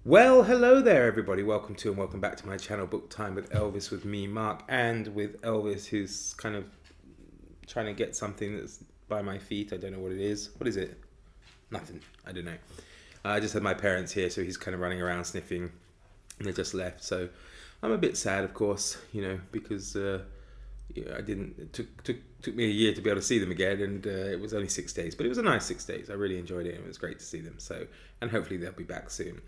Well, hello there, everybody. Welcome to and welcome back to my channel, Book Time with Elvis, with me, Mark, and with Elvis, who's kind of trying to get something that's by my feet. I don't know what it is. What is it? Nothing. I don't know. I just had my parents here, so he's kind of running around sniffing, and they just left. So I'm a bit sad, of course, you know, because I didn't. It took me a year to be able to see them again, and it was only 6 days, but it was a nice 6 days. I really enjoyed it, and it was great to see them. So, and hopefully they'll be back soon.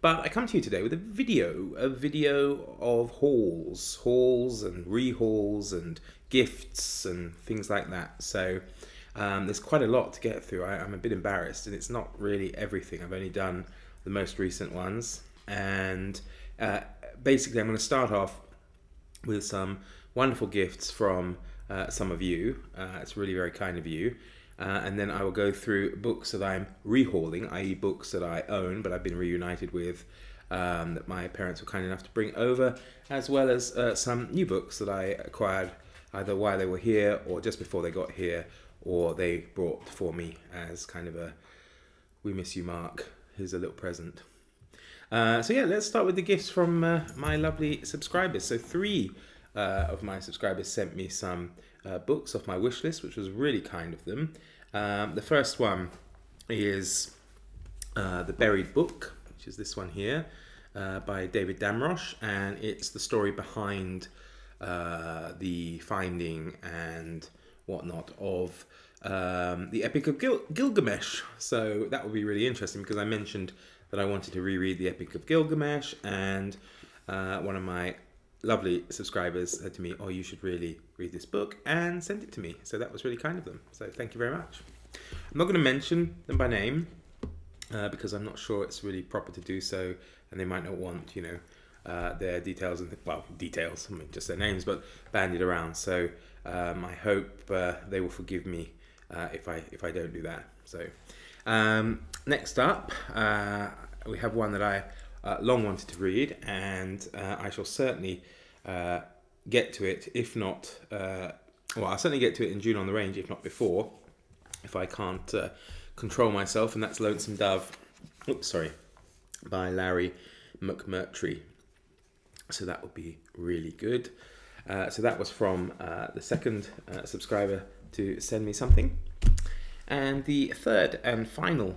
But I come to you today with a video of hauls and rehauls and gifts and things like that. So there's quite a lot to get through. I'm a bit embarrassed, and it's not really everything. I've only done the most recent ones, and basically I'm going to start off with some wonderful gifts from some of you. It's really very kind of you. And then I will go through books that I'm rehauling, i.e. books that I own but I've been reunited with, that my parents were kind enough to bring over, as well as some new books that I acquired either while they were here or just before they got here, or they brought for me as kind of a, we miss you, Mark, here's a little present. So yeah, let's start with the gifts from my lovely subscribers. So 3 of my subscribers sent me some books off my wish list, which was really kind of them. The first one is The Buried Book, which is this one here, by David Damrosch, and it's the story behind the finding and whatnot of the Epic of Gilgamesh. So that would be really interesting, because I mentioned that I wanted to reread the Epic of Gilgamesh, and one of my lovely subscribers said to me, oh, you should really read this book, and sent it to me. So that was really kind of them. So thank you very much. I'm not going to mention them by name because I'm not sure it's really proper to do so, and they might not want, you know, their details, and well, details, I mean, just their names, but bandied around. So I hope they will forgive me if I don't do that. So next up, we have one that I long wanted to read, and I shall certainly get to it, if not, well, I'll certainly get to it in June on the Range, if not before, if I can't control myself, and that's Lonesome Dove, oops, sorry, by Larry McMurtry. So that would be really good. So that was from the second subscriber to send me something. And the third and final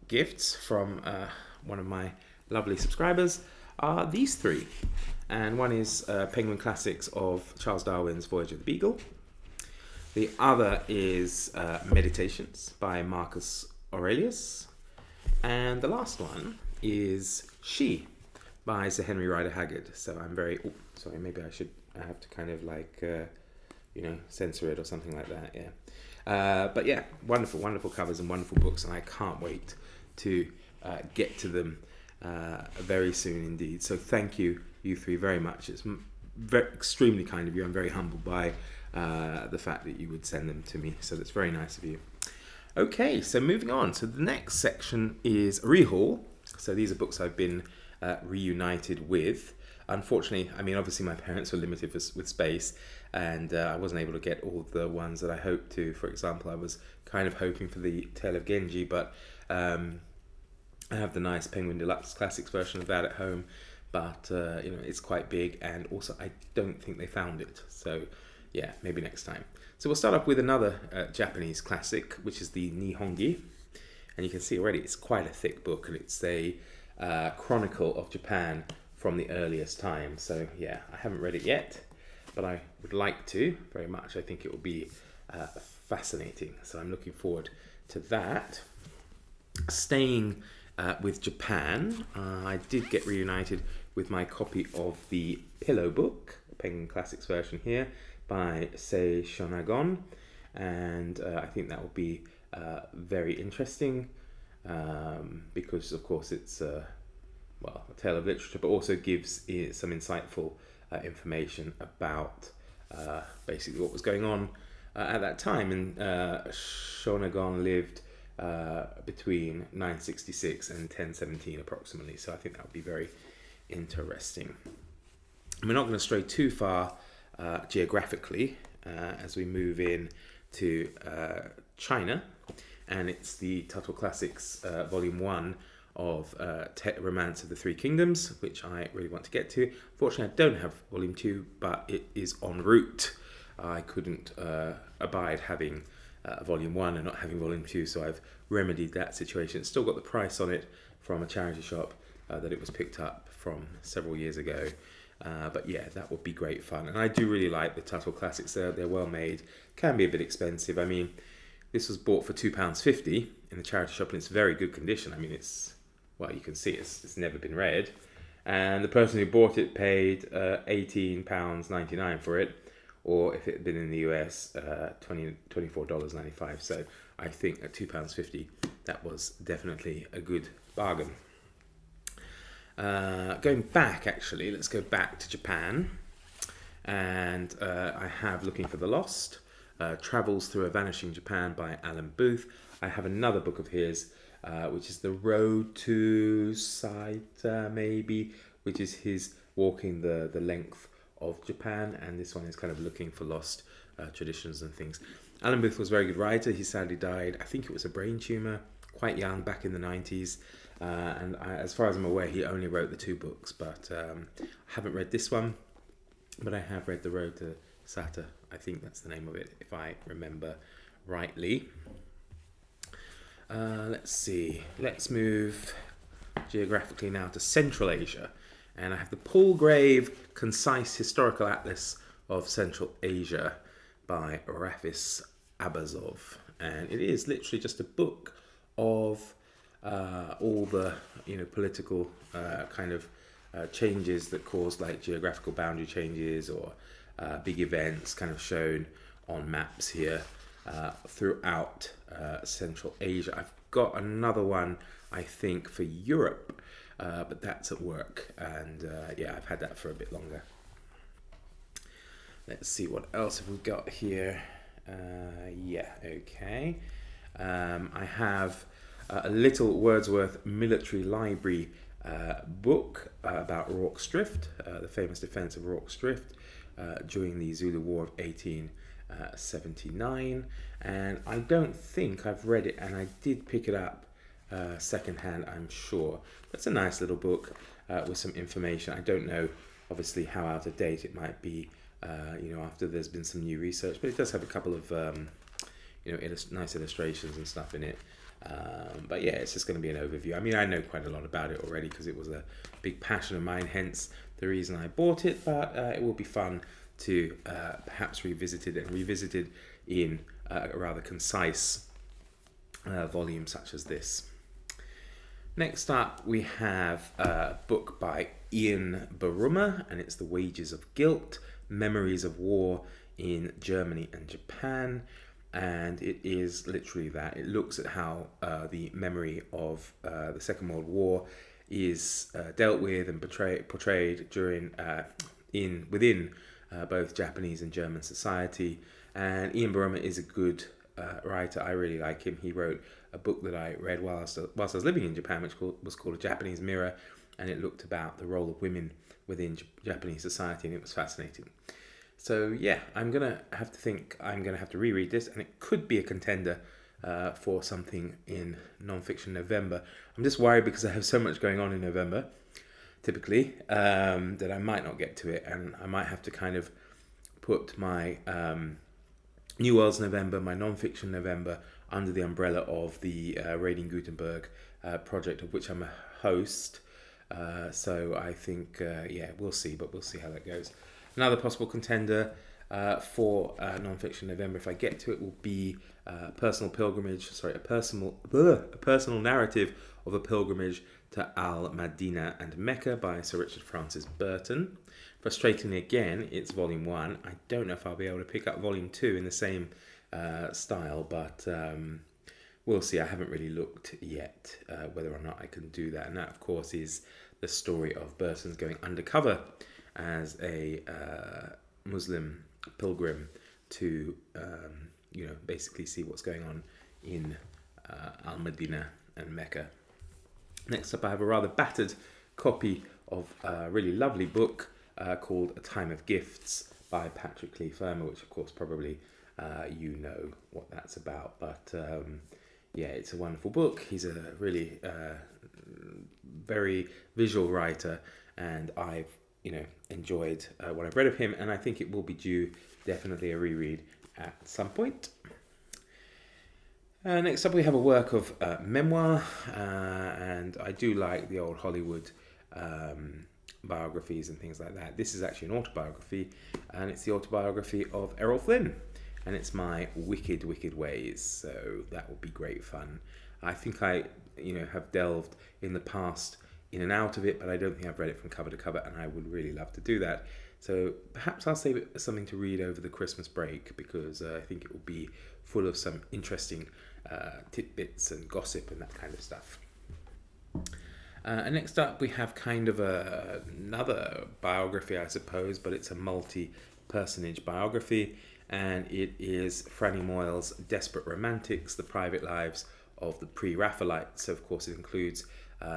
gifts from one of my lovely subscribers are these 3. And one is Penguin Classics of Charles Darwin's Voyage of the Beagle. The other is Meditations by Marcus Aurelius. And the last one is She by Sir Henry Rider Haggard. So I'm very, oh, sorry, maybe I have to kind of like, you know, censor it or something like that, yeah. But yeah, wonderful, wonderful covers and wonderful books, and I can't wait to get to them very soon indeed. So thank you, you 3, very much. It's extremely kind of you. I'm very humbled by the fact that you would send them to me. So that's very nice of you. Okay, so moving on. So the next section is Rehaul. So these are books I've been reunited with. Unfortunately, I mean, obviously my parents were limited with space, and I wasn't able to get all the ones that I hoped to. For example, I was kind of hoping for the Tale of Genji, but I have the nice Penguin Deluxe Classics version of that at home, but you know, it's quite big, and also I don't think they found it. So yeah, maybe next time. So we'll start off with another Japanese classic, which is the Nihongi, and you can see already it's quite a thick book, and it's a chronicle of Japan from the earliest time. So yeah, I haven't read it yet, but I would like to very much. I think it will be fascinating, so I'm looking forward to that. Staying with Japan, I did get reunited with my copy of the Pillow Book, the Penguin Classics version here, by Sei Shonagon, and I think that will be very interesting, because of course it's well, a tale of literature, but also gives some insightful information about basically what was going on at that time. And Shonagon lived between 966 and 1017 approximately, so I think that would be very interesting. We're not going to stray too far geographically as we move in to China, and it's the Total Classics Volume 1 of Romance of the Three Kingdoms, which I really want to get to. Fortunately, I don't have volume 2, but it is en route. I couldn't abide having volume 1 and not having volume 2, so I've remedied that situation. It's still got the price on it from a charity shop that it was picked up from several years ago. But yeah, that would be great fun. And I do really like the Tuttle Classics. They're well made, can be a bit expensive. I mean, this was bought for £2.50 in the charity shop, and it's very good condition. I mean, it's, well, you can see it's never been read. And the person who bought it paid £18.99 for it, or if it had been in the US, $24.95. So I think at £2.50, that was definitely a good bargain. Going back, actually, let's go back to Japan. And I have Looking for the Lost, Travels Through a Vanishing Japan by Alan Booth. I have another book of his, which is The Road to Saita, maybe, which is his walking the length of Japan, and this one is kind of looking for lost traditions and things. Alan Booth was a very good writer. He sadly died, I think it was a brain tumour, quite young, back in the 90s. As far as I'm aware, he only wrote the 2 books, but I haven't read this one, but I have read The Road to Saita. I think that's the name of it, if I remember rightly. Let's see. Let's move geographically now to Central Asia. And I have the Palgrave Concise Historical Atlas of Central Asia by Rafis Abazov. And it is literally just a book of all the political changes that caused like geographical boundary changes or big events kind of shown on maps here throughout Central Asia. I've got another one, I think, for Europe, but that's at work, and yeah, I've had that for a bit longer. Let's see, what else have we got here? Yeah, okay. I have a little Wordsworth military library book about Rorke's Drift, the famous defense of Rorke's Drift during the Zulu War of 1879, and I don't think I've read it, and I did pick it up secondhand, I'm sure. That's a nice little book with some information. I don't know, obviously, how out of date it might be, after there's been some new research, but it does have a couple of, nice illustrations and stuff in it. But yeah, it's just going to be an overview. I mean, I know quite a lot about it already because it was a big passion of mine, hence the reason I bought it, but it will be fun to perhaps revisit it, and revisited in a rather concise volume such as this. Next up, we have a book by Ian Baruma, and it's The Wages of Guilt, Memories of War in Germany and Japan. And it is literally that. It looks at how the memory of the Second World War is dealt with and portrayed during within both Japanese and German society. And Ian Baruma is a good writer. I really like him. He wrote a book that I read whilst I was living in Japan, which was called A Japanese Mirror, and it looked about the role of women within Japanese society, and it was fascinating. So yeah, I'm gonna have to reread this, and it could be a contender for something in non-fiction November. I'm just worried because I have so much going on in November, typically, that I might not get to it, and I might have to kind of put my New Worlds November, my non-fiction November, under the umbrella of the Raiding Gutenberg project, of which I'm a host. So I think, yeah, we'll see, but we'll see how that goes. Another possible contender for non-fiction November, if I get to it, will be a personal narrative of a pilgrimage to Al-Madinah and Mecca by Sir Richard Francis Burton. Frustratingly, again, it's volume 1. I don't know if I'll be able to pick up volume 2 in the same style, but we'll see. I haven't really looked yet whether or not I can do that. And that, of course, is the story of Burton's going undercover as a Muslim pilgrim to, basically see what's going on in Al-Madinah and Mecca. Next up, I have a rather battered copy of a really lovely book called A Time of Gifts by Patrick Lee Fermer, which, of course, probably you know what that's about. But yeah, it's a wonderful book. He's a really very visual writer, and I've enjoyed what I've read of him, and I think it will be due definitely a reread at some point. Next up, we have a work of memoir, and I do like the old Hollywood biographies and things like that. This is actually an autobiography, and it's the autobiography of Errol Flynn, and it's My Wicked, Wicked Ways, so that will be great fun. I think I have delved in the past in and out of it, but I don't think I've read it from cover to cover, and I would really love to do that. So perhaps I'll save it as something to read over the Christmas break, because I think it will be full of some interesting tidbits and gossip and that kind of stuff. And next up, we have kind of another biography, I suppose, but it's a multi-personage biography, and it is Franny Moyle's Desperate Romantics, The Private Lives of the Pre-Raphaelites. So, of course, it includes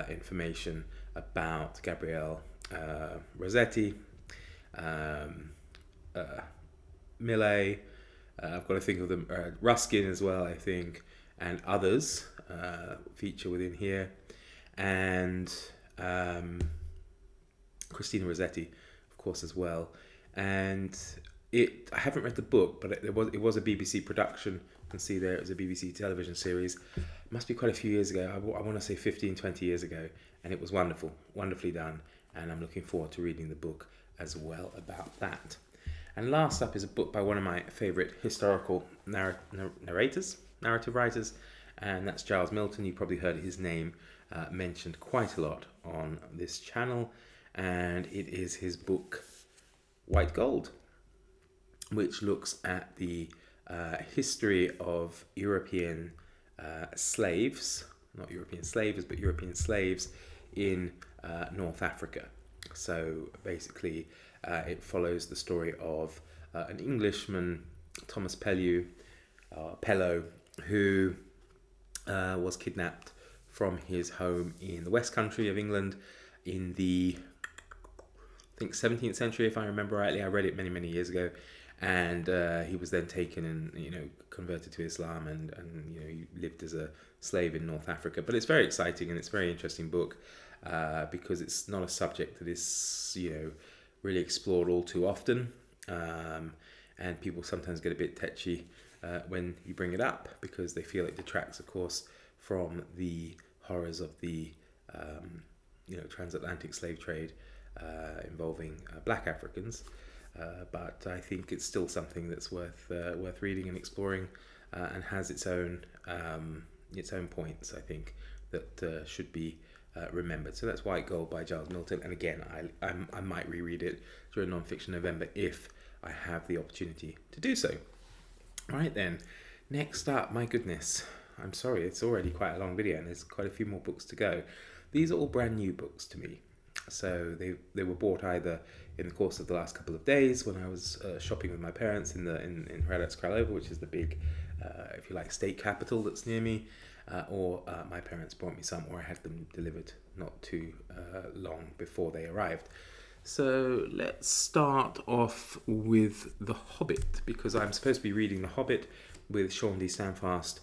information about Gabrielle Rossetti, Millet, I've got to think of them, Ruskin as well, I think, and others feature within here, and Christina Rossetti, of course, as well. And I haven't read the book, but it was a BBC production. You can see there it was a BBC television series. It must be quite a few years ago. I want to say 15, 20 years ago, and it was wonderful, wonderfully done, and I'm looking forward to reading the book as well about that. And last up is a book by one of my favourite historical narrative writers, and that's Giles Milton. You probably heard his name mentioned quite a lot on this channel, and it is his book White Gold, which looks at the history of European slaves, not European slavers, but European slaves in North Africa. So basically, it follows the story of an Englishman, Thomas Pellew, who was kidnapped from his home in the West Country of England in the, I think, 17th century, if I remember rightly. I read it many, many years ago. And he was then taken and converted to Islam, and he lived as a slave in North Africa. But it's very exciting, and it's a very interesting book because it's not a subject that is really explored all too often, and people sometimes get a bit tetchy when you bring it up, because they feel it detracts, of course, from the horrors of the transatlantic slave trade involving black Africans. But I think it's still something that's worth reading and exploring, and has its own points, I think, that should be remembered. So that's White Gold by Giles Milton, and again, I might reread it during Non-Fiction November if I have the opportunity to do so. Right then, next up, my goodness, I'm sorry, it's already quite a long video, and there's quite a few more books to go. These are all brand new books to me. So they were bought either in the course of the last couple of days when I was shopping with my parents in Hradec Králové, which is the big, if you like, state capital that's near me, or my parents brought me some, or I had them delivered not too long before they arrived. So let's start off with The Hobbit, because I'm supposed to be reading The Hobbit with Sean D. Standfast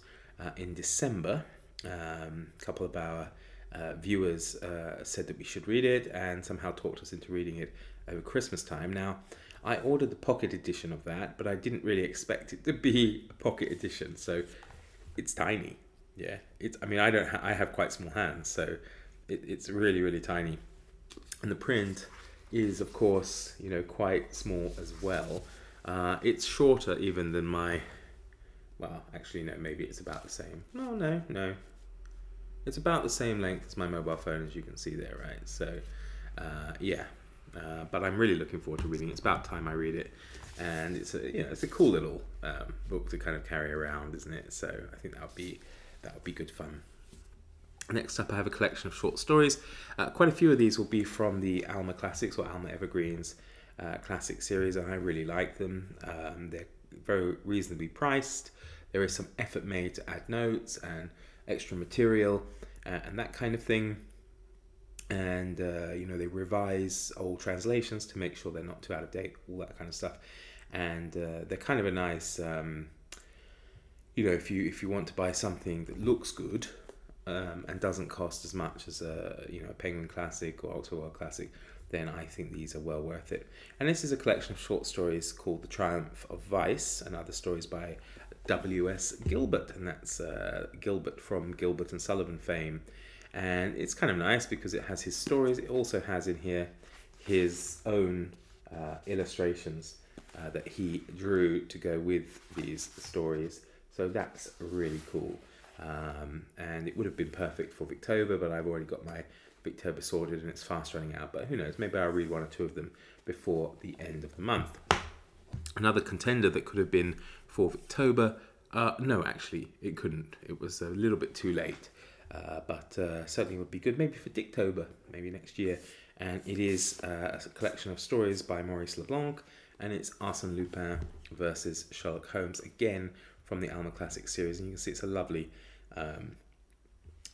in December. A couple of our viewers said that we should read it, and somehow talked us into reading it over Christmas time. Now, I ordered the pocket edition of that, but I didn't really expect it to be a pocket edition, so it's tiny. Yeah, I have quite small hands, so it's really, really tiny, and the print is, of course, quite small as well. It's shorter even than my, well, actually no, maybe it's about the same. No. It's about the same length as my mobile phone, as you can see there, right? So, but I'm really looking forward to reading it. It's about time I read it, and it's a cool little book to kind of carry around, isn't it? So I think that would be good fun. Next up, I have a collection of short stories. Quite a few of these will be from the Alma Classics or Alma Evergreens classic series, and I really like them. They're very reasonably priced. There is some effort made to add notes and extra material and that kind of thing, and they revise old translations to make sure they're not too out of date, all that kind of stuff. And they're kind of a nice if you want to buy something that looks good and doesn't cost as much as a a Penguin Classic or Oxford World Classic, then I think these are well worth it. And this is a collection of short stories called The Triumph of Vice and Other Stories by W.S. Gilbert, and that's Gilbert from Gilbert and Sullivan fame. And it's kind of nice because it has his stories. It also has in here his own illustrations that he drew to go with these stories. So that's really cool. And it would have been perfect for Victober, but I've already got my Victober sorted and it's fast running out. But who knows, maybe I'll read one or two of them before the end of the month. Another contender that could have been for Victober, no, actually, it couldn't. It was a little bit too late. But certainly would be good maybe for Dicktober, maybe next year. And it is a collection of stories by Maurice Leblanc, and it's Arsène Lupin versus Sherlock Holmes, again from the Alma Classic series. And you can see it's a lovely,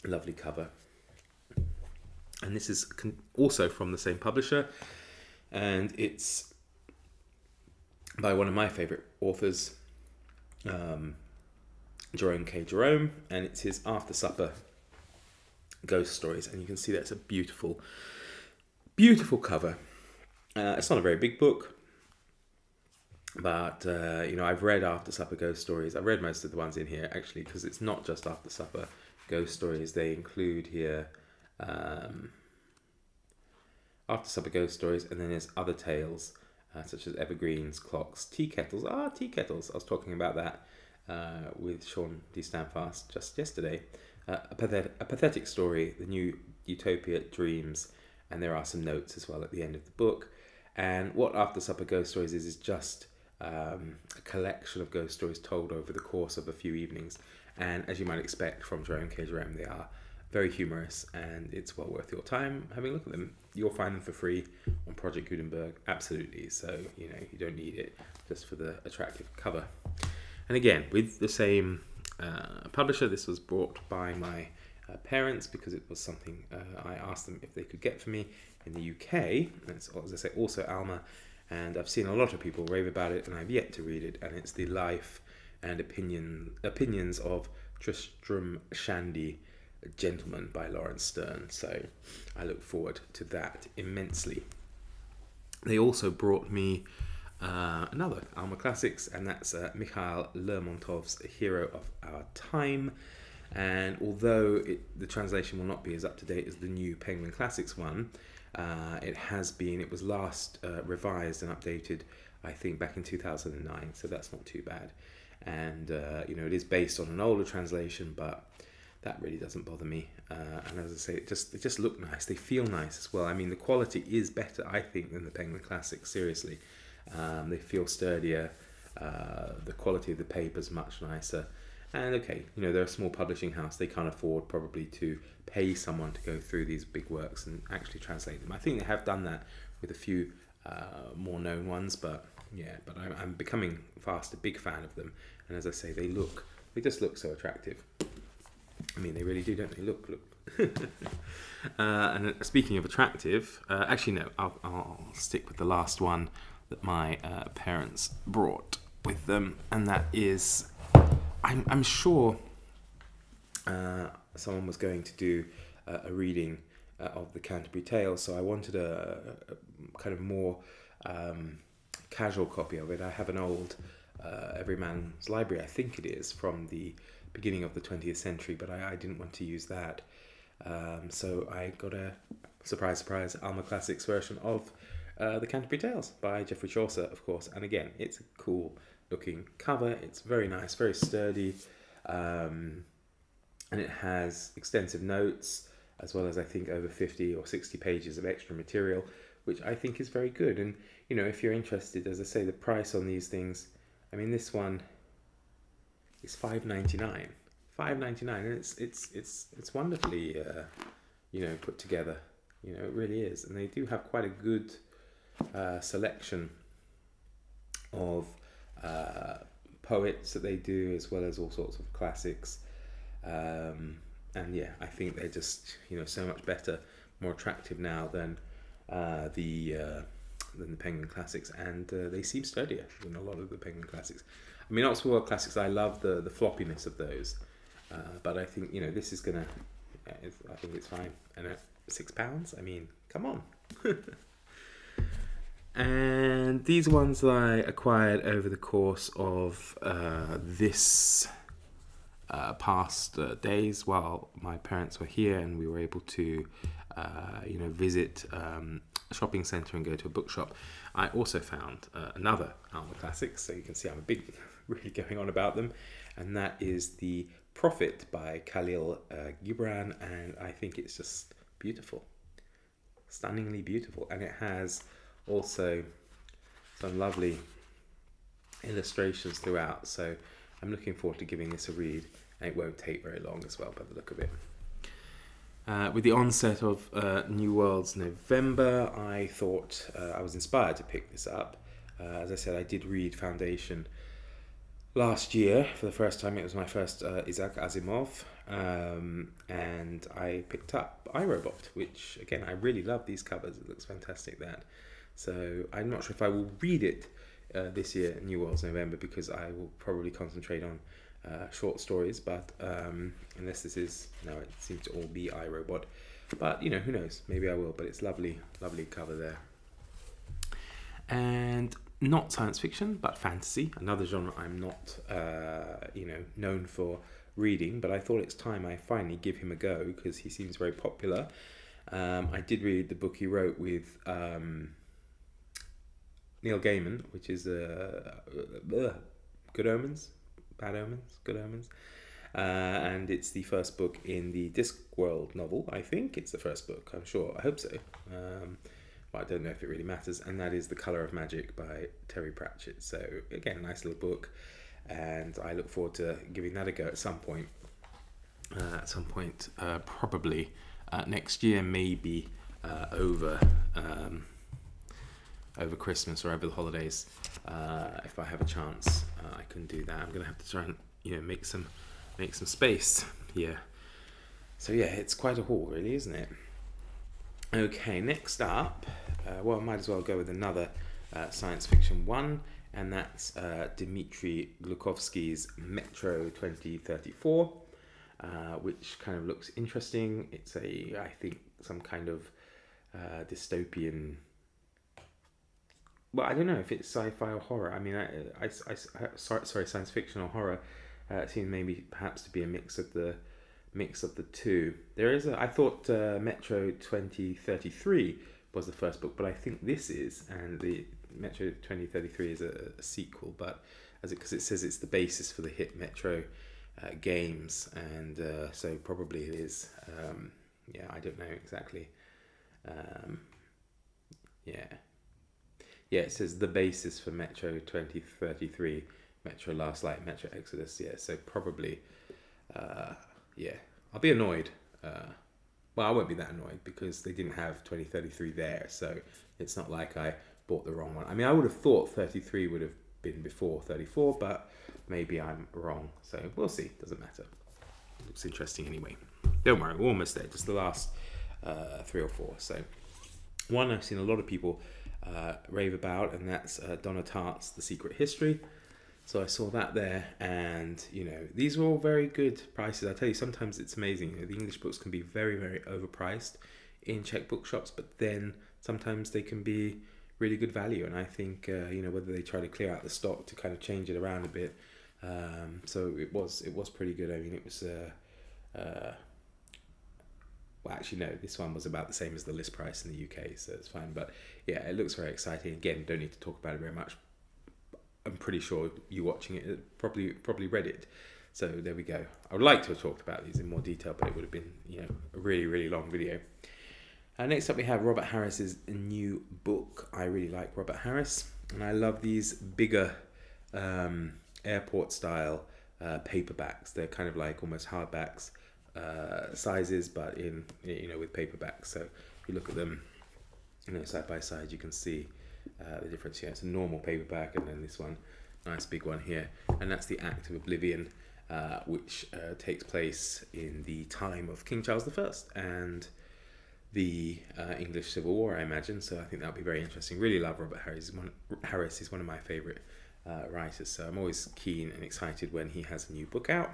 lovely cover. And this is also from the same publisher, and it's by one of my favourite authors, Jerome K. Jerome, and it's his After Supper Ghost Stories. And you can see that's a beautiful, beautiful cover. It's not a very big book, but I've read After Supper Ghost Stories. I've read most of the ones in here actually, because it's not just After Supper Ghost Stories. They include here After Supper Ghost Stories, and then there's other tales such as Evergreens, Clocks, Tea Kettles. Tea Kettles. I was talking about that with Sean D. Stanfast just yesterday. A pathetic story, the new utopia dreams, and there are some notes as well at the end of the book. And what After Supper Ghost Stories is just a collection of ghost stories told over the course of a few evenings. And as you might expect from Jerome K. Jerome, they are very humorous, and it's well worth your time having a look at them. You'll find them for free on Project Gutenberg, absolutely. So you don't need it just for the attractive cover. And again, with the same publisher, this was brought by my parents because it was something I asked them if they could get for me in the UK. And it's, as I say, also Alma, and I've seen a lot of people rave about it, and I've yet to read it. And it's The Life and Opinions of Tristram Shandy, a Gentleman by Lawrence Stern. So I look forward to that immensely. They also brought me another Alma Classics, and that's Mikhail Lermontov's Hero of Our Time. And although the translation will not be as up to date as the new Penguin Classics one, it was last revised and updated, I think, back in 2009, so that's not too bad. And it is based on an older translation, but that really doesn't bother me. And as I say, they just look nice. They feel nice as well. I mean, the quality is better, I think, than the Penguin Classics, seriously. They feel sturdier. The quality of the paper is much nicer. And okay, they're a small publishing house. They can't afford probably to pay someone to go through these big works and actually translate them. I think they have done that with a few more known ones, but yeah, but I'm becoming fast a big fan of them. And as I say, they just look so attractive. I mean, they really do, don't they? Look. And speaking of attractive, actually no, I'll stick with the last one that my parents brought with them, and that is, I'm sure someone was going to do a reading of the Canterbury Tales, so I wanted a kind of more casual copy of it. I have an old Everyman's Library, I think it is, from the beginning of the 20th century, but I didn't want to use that. So I got a surprise Alma Classics version of the Canterbury Tales by Geoffrey Chaucer, of course. And again, it's a cool looking cover. It's very nice, very sturdy, and it has extensive notes, as well as I think over 50 or 60 pages of extra material, which I think is very good. And if you're interested, as I say, the price on these things, I mean, this one is $5.99. $5.99, and it's wonderfully put together. It really is. And they do have quite a good selection of poets that they do, as well as all sorts of classics. And yeah, I think they're just so much better, more attractive now than the Penguin Classics, and they seem sturdier than a lot of the Penguin Classics. I mean, Oxford World Classics, I love the floppiness of those, but I think this is gonna I think it's fine. And at £6, I mean, come on. And these ones that I acquired over the course of this past days while my parents were here, and we were able to, visit a shopping centre and go to a bookshop. I also found another Alma Classics, so you can see I'm really going on about them, and that is The Prophet by Khalil Gibran, and I think it's just beautiful, stunningly beautiful, and it has also some lovely illustrations throughout, so I'm looking forward to giving this a read, and it won't take very long as well by the look of it. With the onset of New World's November, I thought I was inspired to pick this up. As I said, I did read Foundation last year for the first time. It was my first Isaac Asimov, and I picked up iRobot, which again, I really love these covers. It looks fantastic, that. So I'm not sure if I will read it this year, New World's November, because I will probably concentrate on short stories, but unless this is, no, it seems to all be iRobot, but who knows, maybe I will. But it's lovely cover there. And not science fiction, but fantasy, another genre I'm not known for reading, but I thought it's time I finally give him a go because he seems very popular. I did read the book he wrote with Neil Gaiman, which is Good Omens, Bad Omens, Good Omens, and it's the first book in the Discworld novel. I think it's the first book, I'm sure, I hope so, but I don't know if it really matters, and that is The Colour of Magic by Terry Pratchett. So again, nice little book, and I look forward to giving that a go at some point, probably next year, maybe over Christmas or over the holidays. If I have a chance, I can do that. I'm gonna have to try and make some space here. So yeah, it's quite a haul, really, isn't it? Okay, next up, I might as well go with another science fiction one, and that's Dmitry Glukovsky's Metro 2034, which kind of looks interesting. It's I think some kind of dystopian. Well, I don't know if it's sci-fi or horror. I mean, sorry, science fiction or horror. It seems maybe perhaps to be a mix of the two. There is I thought Metro 2033 was the first book, but I think this is, and the Metro 2033 is a sequel, but because it says it's the basis for the hit Metro games, and so probably it is. I don't know exactly. Yeah, it says the basis for Metro 2033, Metro Last Light, Metro Exodus. Yeah, so probably, I'll be annoyed. Well, I won't be that annoyed because they didn't have 2033 there, so it's not like I bought the wrong one. I mean, I would have thought 33 would have been before 34, but maybe I'm wrong. So we'll see. Doesn't matter. It looks interesting anyway. Don't worry, we're almost there. Just the last 3 or 4. So one I've seen a lot of people rave about, and that's Donna Tartt's The Secret History. So I saw that there, and these were all very good prices. I tell you, sometimes it's amazing. The English books can be very, very overpriced in Czech bookshops, but then sometimes they can be really good value. And I think whether they try to clear out the stock to kind of change it around a bit. So it was pretty good. I mean, it was well, actually, no, this one was about the same as the list price in the UK, so it's fine. But yeah, it looks very exciting. Again, don't need to talk about it very much. I'm pretty sure you watching it probably read it. So there we go. I would like to have talked about these in more detail, but it would have been a really, really long video. Next up, we have Robert Harris's new book. I really like Robert Harris, and I love these bigger airport-style paperbacks. They're kind of like almost hardbacks. Sizes, but in with paperbacks. So if you look at them side by side, you can see the difference here. It's a normal paperback, and then this one, nice big one here, and that's The Act of Oblivion, which takes place in the time of King Charles I and the English Civil War, I imagine. So I think that'll be very interesting. Really love Robert Harris. Harris is one of my favourite writers, so I'm always keen and excited when he has a new book out.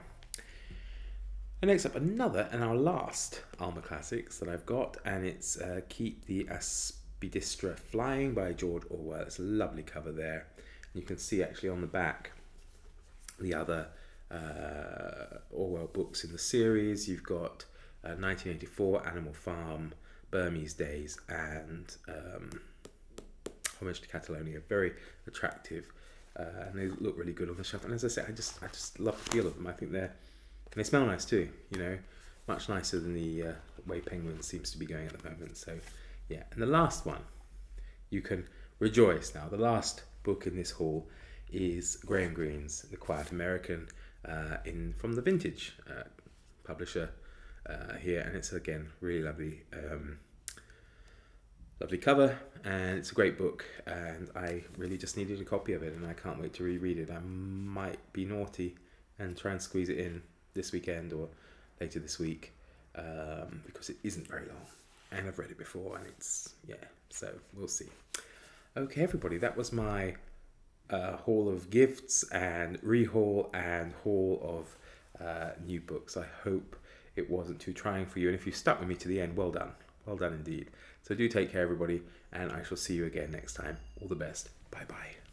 And next up, another and our last Alma Classics that I've got, and it's Keep the Aspidistra Flying by George Orwell. It's a lovely cover there. You can see actually on the back the other Orwell books in the series. You've got 1984, Animal Farm, Burmese Days, and Homage to Catalonia. Very attractive, and they look really good on the shelf. And as I say, I just love the feel of them. I think they smell nice too. You know, much nicer than the way Penguin seems to be going at the moment. So yeah, and the last one, you can rejoice now. The last book in this haul is Graham Greene's The Quiet American, from the Vintage publisher here, and it's again really lovely. Lovely cover, and it's a great book, and I really just needed a copy of it, and I can't wait to reread it. I might be naughty and try and squeeze it in this weekend or later this week, because it isn't very long, and I've read it before, and it's, yeah, so we'll see. Okay, everybody, that was my haul of gifts and rehaul and haul of new books. I hope it wasn't too trying for you, and if you stuck with me to the end, well done. Well done indeed. So do take care, everybody, and I shall see you again next time. All the best. Bye-bye.